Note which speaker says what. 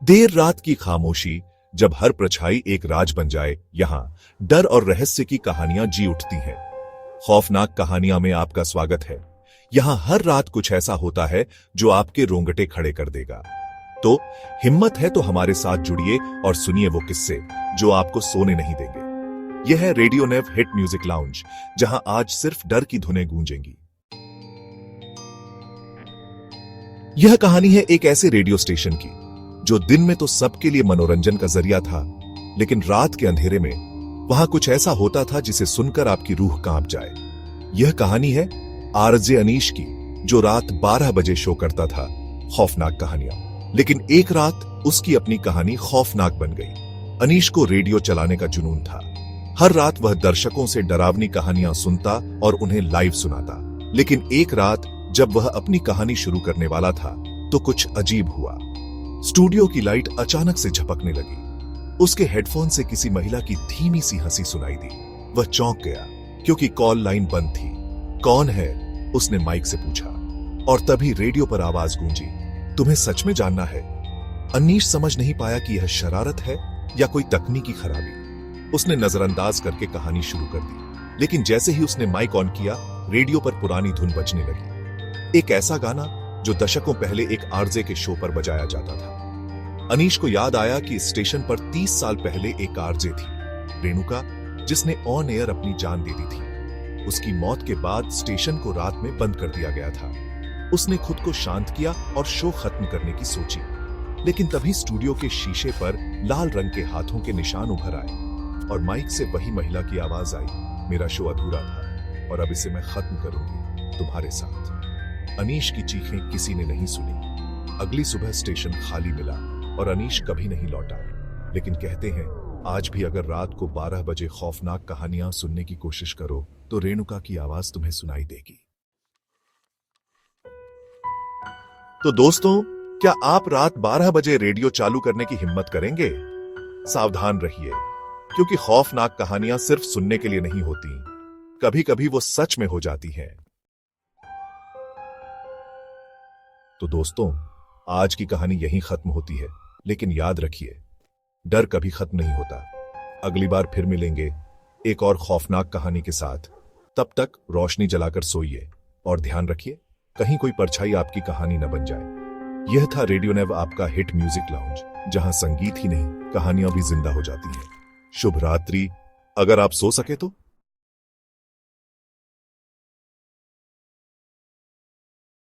Speaker 1: देर रात की खामोशी, जब हर परछाई एक राज बन जाए, यहां डर और रहस्य की कहानियां जी उठती हैं। खौफनाक कहानियां में आपका स्वागत है। यहां हर रात कुछ ऐसा होता है जो आपके रोंगटे खड़े कर देगा। तो हिम्मत है तो हमारे साथ जुड़िए और सुनिए वो किस्से जो आपको सोने नहीं देंगे। यह है रेडियो नेव हिट म्यूजिक लाउंज, जहां आज सिर्फ डर की धुनें गूंजेंगी। यह कहानी है एक ऐसे रेडियो स्टेशन की जो दिन में तो सबके लिए मनोरंजन का जरिया था, लेकिन रात के अंधेरे में वहां कुछ ऐसा होता था जिसे सुनकर आपकी रूह कांप जाए। यह कहानी है आरजे अनीश की, जो रात 12 बजे शो करता था खौफनाक कहानियां। लेकिन एक रात उसकी अपनी कहानी खौफनाक बन गई। अनीश को रेडियो चलाने का जुनून था। हर रात वह दर्शकों से डरावनी कहानियां सुनता और उन्हें लाइव सुनाता। लेकिन एक रात जब वह अपनी कहानी शुरू करने वाला था तो कुछ अजीब हुआ। स्टूडियो की लाइट अचानक से झपकने लगी। उसके हेडफोन से किसी महिला की धीमी सी हंसी सुनाई दी। वह चौंक गया क्योंकि कॉल लाइन बंद थी। कौन है? उसने माइक से पूछा और तभी रेडियो पर आवाज गूंजी, तुम्हें सच में जानना है? अनीश समझ नहीं पाया कि यह शरारत है या कोई तकनीकी खराबी। उसने नजरअंदाज करके कहानी शुरू कर दी, लेकिन जैसे ही उसने माइक ऑन किया, रेडियो पर पुरानी धुन बजने लगी। एक ऐसा गाना जो दशकों पहले एक आरजे के शो पर बजाया जाता था। अनीश को याद आया कि इस स्टेशन पर 30 साल पहले एक आरजे थी, रेणुका, जिसने ऑन एयर अपनी जान दे दी थी। उसकी मौत के बाद स्टेशन को रात में बंद कर दिया गया था। उसने खुद को शांत किया और शो खत्म करने की सोची, लेकिन तभी स्टूडियो के शीशे पर लाल रंग के हाथों के निशान उभर आए और माइक से वही महिला की आवाज आई, मेरा शो अधूरा था और अब इसे मैं खत्म करूंगी तुम्हारे साथ। अनीश की चीखें किसी ने नहीं सुनी। अगली सुबह स्टेशन खाली मिला और अनीश कभी नहीं लौटा। लेकिन कहते हैं, आज भी अगर रात को 12 बजे खौफनाक कहानियां सुनने की कोशिश करो तो रेणुका की आवाज तुम्हें सुनाई देगी। तो दोस्तों, क्या आप रात 12 बजे रेडियो चालू करने की हिम्मत करेंगे? सावधान रहिए, क्योंकि खौफनाक कहानियां सिर्फ सुनने के लिए नहीं होती, कभी कभी वो सच में हो जाती हैं। तो दोस्तों, आज की कहानी यहीं खत्म होती है, लेकिन याद रखिए, डर कभी खत्म नहीं होता। अगली बार फिर मिलेंगे एक और खौफनाक कहानी के साथ। तब तक रोशनी जलाकर सोइए और ध्यान रखिए कहीं कोई परछाई आपकी कहानी न बन जाए। यह था रेडियो नेव, आपका हिट म्यूजिक लाउंज, जहां संगीत ही नहीं, कहानियां भी जिंदा हो जाती हैं। शुभ रात्रि। अगर आप सो सके तो